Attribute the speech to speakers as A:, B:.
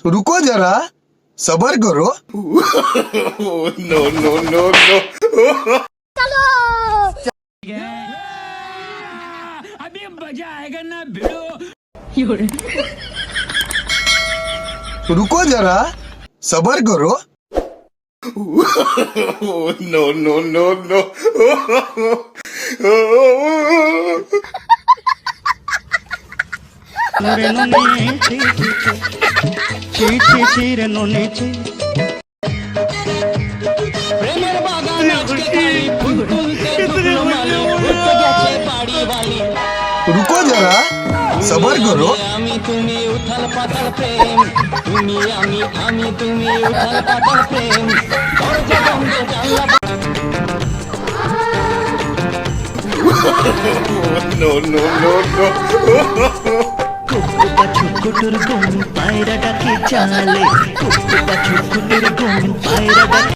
A: रुको जरा सबर करो।
B: नो नो नो नो
C: अभी मजा आएगा ना भिड़ो।
A: रुको जरा सबर करो।
B: नो नो नो नो
C: প্রেমের বাগান আজকে খালি ফুল তুলতে ঢুকলো মালি, উঠতে গেছে বাড়ি বালি।
A: रुको जरा सबर करो।
C: আমি তুমি উথাল পাতাল প্রেম, তুমি আমি তুমি উথাল পাতাল প্রেম। দরজা বন্ধ জানলা
B: नो नो नो नो
D: কুকুরটা ছুকুটুর ঘুম পায়রা ডাকে চালে কুকুরটা ছুকুটুর ঘুম পায়রা ডাকে